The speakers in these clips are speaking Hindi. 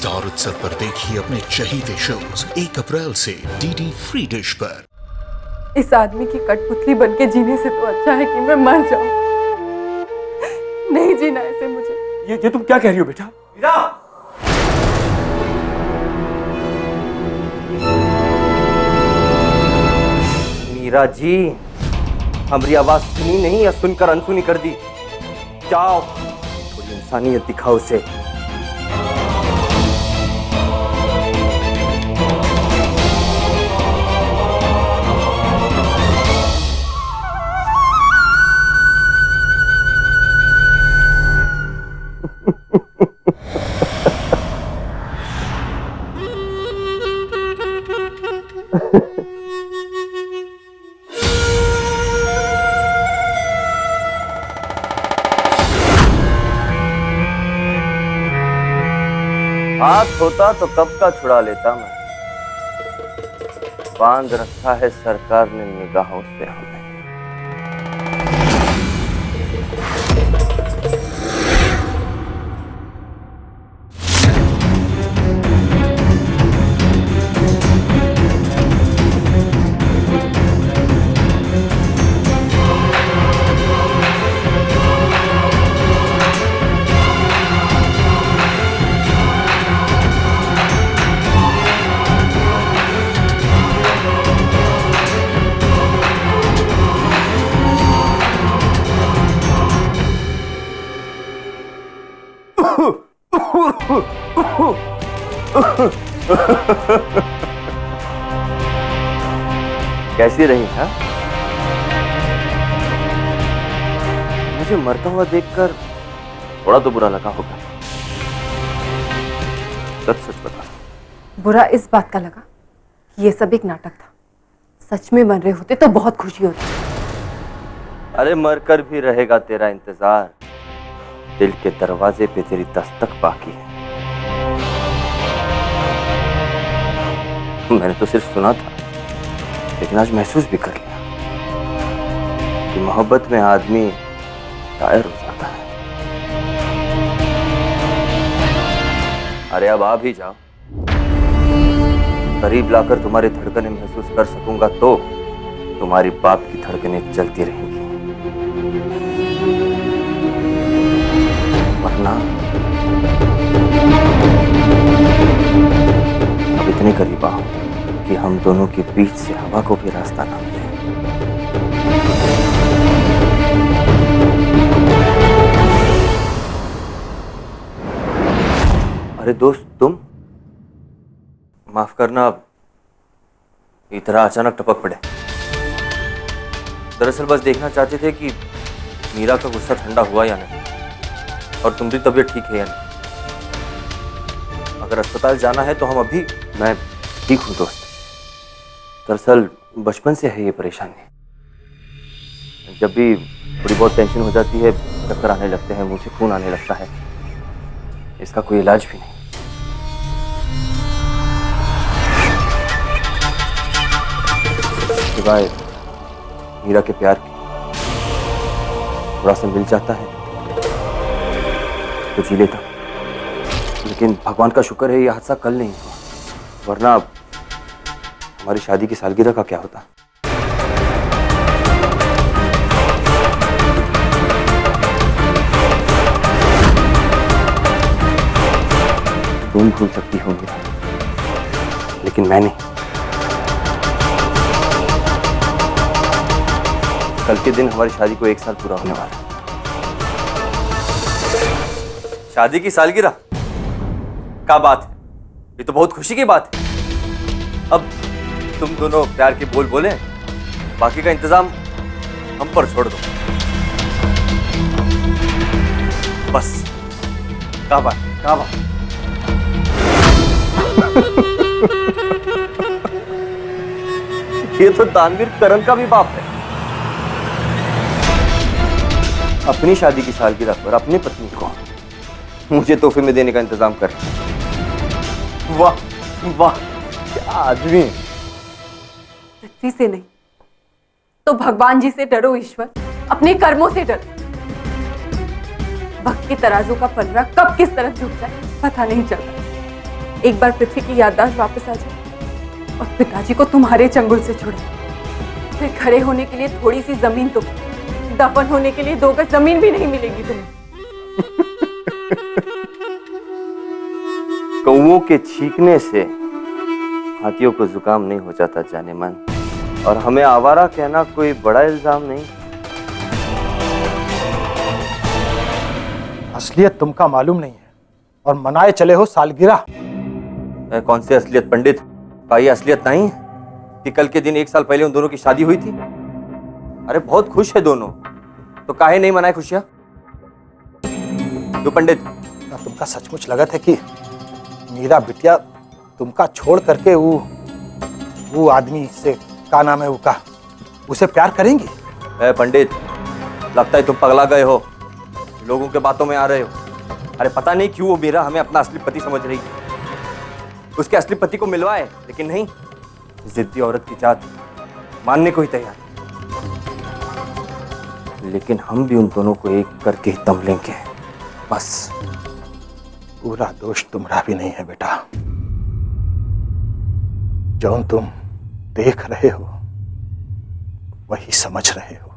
स्टार उत्सव पर देखिए अपने चहीते शोज 1 अप्रैल से डीडी फ्री डिश पर। इस आदमी की कठपुतली बनके जीने से तो अच्छा है कि मैं मर जाऊं। नहीं जीना ऐसे मुझे। ये तुम क्या कह रही हो बेटा? मीरा! मीरा जी, हमारी आवाज सुनी नहीं या सुनकर अनसुनी कर दी? जाओ, थोड़ी इंसानियत दिखाओ उसे। हाथ होता तो कब का छुड़ा लेता मैं। बांध रखा है सरकार ने निगाहों से हमें। कैसी रही है? मुझे मरता हुआ देखकर थोड़ा तो बुरा लगा होगा। सच बता। बुरा इस बात का लगा कि ये सब एक नाटक था। सच में मर रहे होते तो बहुत खुशी होती। अरे मरकर भी रहेगा तेरा इंतजार। दिल के दरवाजे पे तेरी दस्तक बाकी है। मैंने तो सिर्फ सुना था, लेकिन आज महसूस भी कर लिया कि मोहब्बत में आदमी शायर हो जाता है। अरे अब आ भी जाओ, करीब लाकर तुम्हारी धड़कनें महसूस कर सकूंगा तो तुम्हारी बाप की धड़कनें चलती रहेंगी, वरना अब इतने करीब आओ कि हम दोनों के बीच से हवा को भी रास्ता ना मिले। अरे दोस्त, तुम माफ करना, इतना अचानक टपक पड़े। दरअसल बस देखना चाहते थे कि मीरा का गुस्सा ठंडा हुआ या नहीं, और तुम्हारी तबीयत ठीक है या नहीं। अगर अस्पताल जाना है तो हम अभी। मैं ठीक हूँ दोस्त। दरअसल बचपन से है ये परेशानी। जब भी थोड़ी बहुत टेंशन हो जाती है, चक्कर आने लगते हैं, मुंह से खून आने लगता है। इसका कोई इलाज भी नहीं। सिवाय मीरा के प्यार की, थोड़ा सा मिल जाता है तो जी लेता। लेकिन भगवान का शुक्र है ये हादसा कल नहीं हुआ, वरना हमारी शादी की सालगिरह का क्या होता। तुम भूल सकती हो मीरा, लेकिन मैं नहीं। कल के दिन हमारी शादी को 1 साल पूरा होने वाला है। शादी की सालगिरह क्या बात है? ये तो बहुत खुशी की बात है। अब तुम दोनों प्यार के बोल बोले, बाकी का इंतजाम हम पर छोड़ दो। बस क्या बात, क्या बात। ये तो दानवीर करण का भी बाप है। अपनी शादी की सालगिरह पर अपनी पत्नी को मुझे तोहफे में देने का इंतजाम कर। वाह वाह, क्या आदमी। पृथ्वी से नहीं तो भगवान जी से डरो ईश्वर, अपने कर्मों से डरो। वक्त के तराजू का पलड़ा कब किस तरफ झुक जाए पता नहीं चलता। एक बार पृथ्वी की याददाश्त वापस आ जाए और पिताजी को तुम्हारे चंगुल से छुड़े, फिर खड़े होने के लिए थोड़ी सी जमीन तो, दफन होने के लिए 2 गज जमीन भी नहीं मिलेगी तुम्हें। कौओं के छींकने से हाथियों को जुकाम नहीं हो जाता जाने मन, और हमें आवारा कहना कोई बड़ा इल्जाम नहीं। असलियत तुमका मालूम नहीं है और मनाए चले हो सालगिरह। कौन सी असलियत पंडित? का ये असलियत नहीं कि कल के दिन 1 साल पहले उन दोनों की शादी हुई थी? अरे बहुत खुश है दोनों, तो काहे नहीं मनाए खुशियां? तो पंडित, क्या तुमका सचमुच लगत है कि मेरा बिटिया तुमका छोड़ करके वो आदमी से, का नाम है उसका, उसे प्यार करेंगी? पंडित, लगता है तुम पगला गए हो, लोगों के बातों में आ रहे हो। अरे पता नहीं क्यों वो मीरा हमें अपना असली पति समझ रही है। उसके असली पति को मिलवाए, लेकिन नहीं, जिद्दी औरत की जात मानने को ही तैयार। लेकिन हम भी उन दोनों को एक करके ही दम लेंगे, बस। पूरा दोष तुम्हारा भी नहीं है बेटा। जो तुम देख रहे हो वही समझ रहे हो,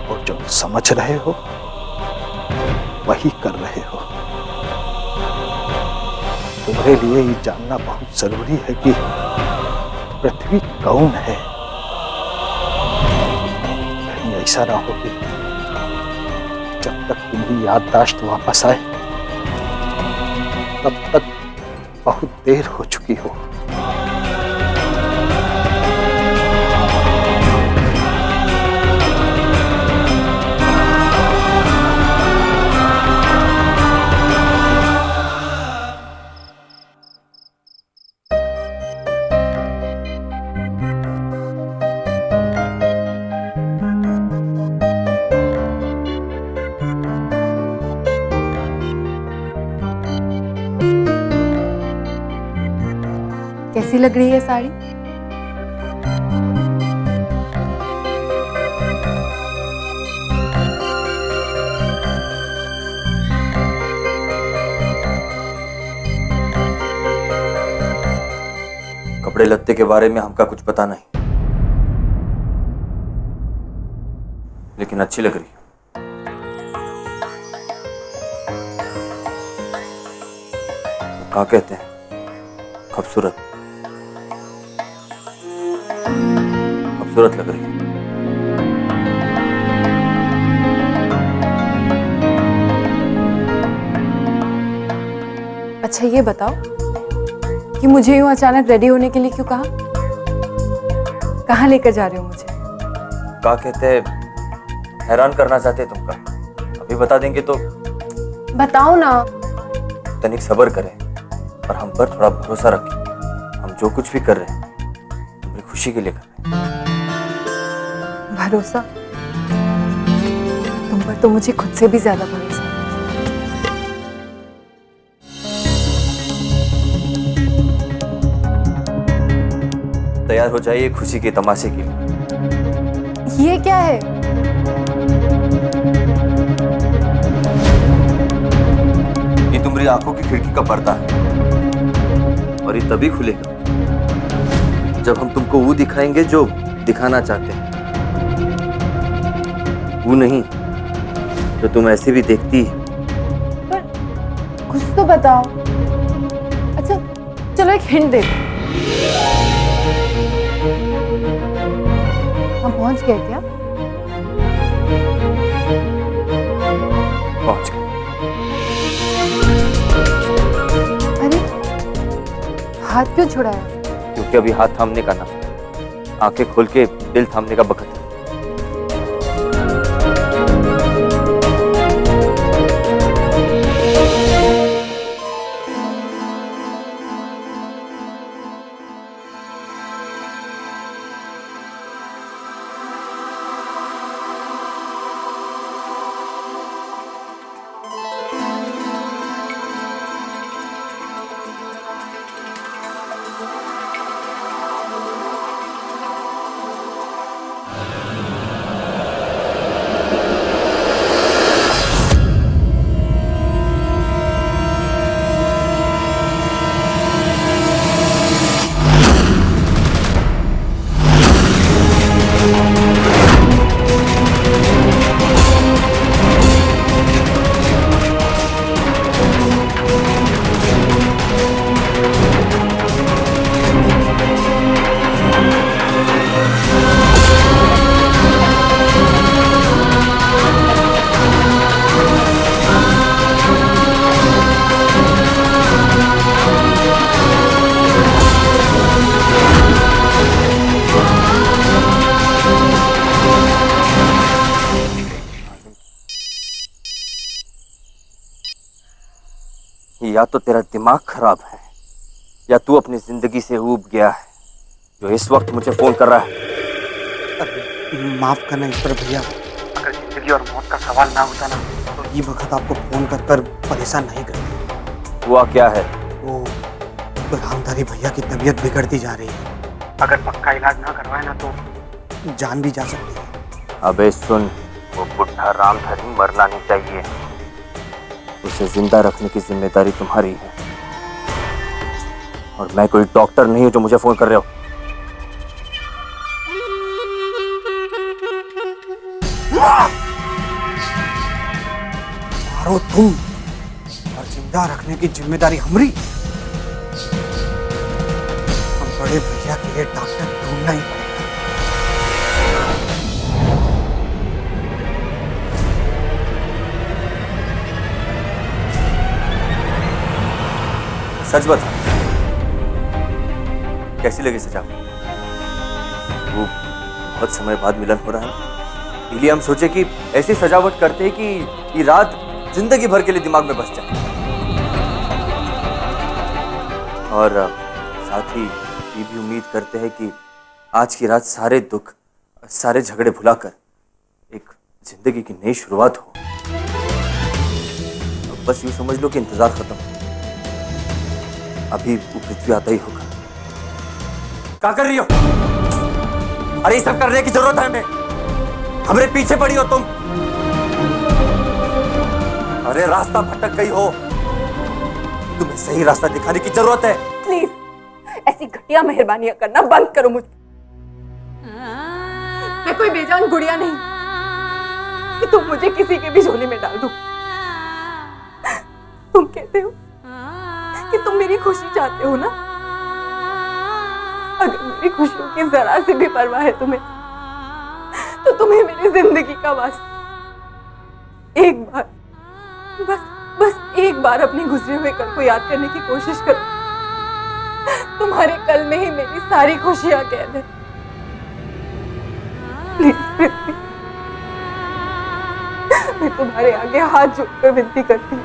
और जो समझ रहे हो वही कर रहे हो। तुम्हारे लिए ये जानना बहुत जरूरी है कि पृथ्वी कौन है। कहीं ऐसा ना हो कि जब तक तुम्हारी याददाश्त वापस आए तब तक बहुत देर हो चुकी हो। कैसी लग रही है साड़ी? कपड़े लत्ते के बारे में हमका कुछ पता नहीं, लेकिन अच्छी लग रही है। क्या कहते हैं, खूबसूरत, खूबसूरत लग रही है। अच्छा ये बताओ कि मुझे यूं अचानक रेडी होने के लिए क्यों कहा? कहाँ लेकर जा रहे हो मुझे? क्या कहते हैं, हैरान करना चाहते तुमका। अभी बता देंगे तो। बताओ ना। तनिक सब्र करें और हम पर थोड़ा भरोसा रखें। हम जो कुछ भी कर रहे हैं अपनी खुशी के लिए कर रहे हैं। भरोसा? तुम पर तो मुझे खुद से भी ज्यादा भरोसा है। तैयार हो जाइए खुशी के तमाशे के लिए। ये क्या है? ये तुम्हारी आंखों की खिड़की का पर्दा है, और ये तभी खुलेगा जब हम तुमको वो दिखाएंगे जो दिखाना चाहते हैं, वो नहीं जो तुम ऐसे भी देखती है। पर कुछ तो बताओ। अच्छा चलो एक हिंट दे दो। हम पहुंच गए क्या? पहुंच गए। अरे हाथ क्यों छुड़ाया? क्योंकि अभी हाथ थामने का ना, आंखें खोल के दिल थामने का वक्त है। या तो तेरा दिमाग खराब है या तू अपनी जिंदगी से ऊब गया है जो इस वक्त मुझे फोन कर रहा है। माफ करना ईश्वर भैया, अगर जिंदगी और मौत का सवाल ना होता ना तो ये वक्त आपको फोन कर कर परेशान नहीं करते। हुआ क्या है? वो रामधारी भैया की तबीयत बिगड़ती जा रही है, अगर पक्का इलाज ना करवाए ना तो जान भी जा सकती है। अबे सुन, वो बुढ़ा रामधारी मरना नहीं चाहिए, उसे जिंदा रखने की जिम्मेदारी तुम्हारी है और मैं कोई डॉक्टर नहीं हूं जो मुझे फोन कर रहे हो। मारो तुम और जिंदा रखने की जिम्मेदारी हमारी। हम बड़े भैया के लिए डॉक्टर ढूंढना ही पड़ेगा। सच बता, कैसी लगी सजा? वो बहुत समय बाद मिलन हो रहा है, इसलिए हम सोचे कि ऐसी सजावट करते हैं कि ये रात जिंदगी भर के लिए दिमाग में बस जाए और साथ ही ये भी उम्मीद करते हैं कि आज की रात सारे दुख, सारे झगड़े भुलाकर एक जिंदगी की नई शुरुआत हो। अब बस यूं समझ लो कि इंतजार खत्म, अभी वो पृथ्वी आता ही होगा। क्या कर रही हो? अरे ये सब करने की जरूरत है हमें, हमारे पीछे पड़ी हो तुम। अरे रास्ता भटक गई हो, तुम्हें सही रास्ता दिखाने की जरूरत है। प्लीज ऐसी घटिया मेहरबानियां करना बंद करो मुझ पे। मैं कोई बेजान गुड़िया नहीं कि तुम मुझे किसी के भी झोले में डाल दो। तुम कहते हो कि तुम मेरी खुशी चाहते हो ना, अगर मेरी खुशियों की जरा से भी परवाह है तुम्हें तो तुम्हें मेरी जिंदगी का वास्ता एक बार, बस एक बार अपने गुजरे हुए कल को याद करने की कोशिश करो। तुम्हारे कल में ही मेरी सारी खुशियां कैद है। प्लीज मैं तुम्हारे आगे हाथ जोड़कर विनती करती हूँ,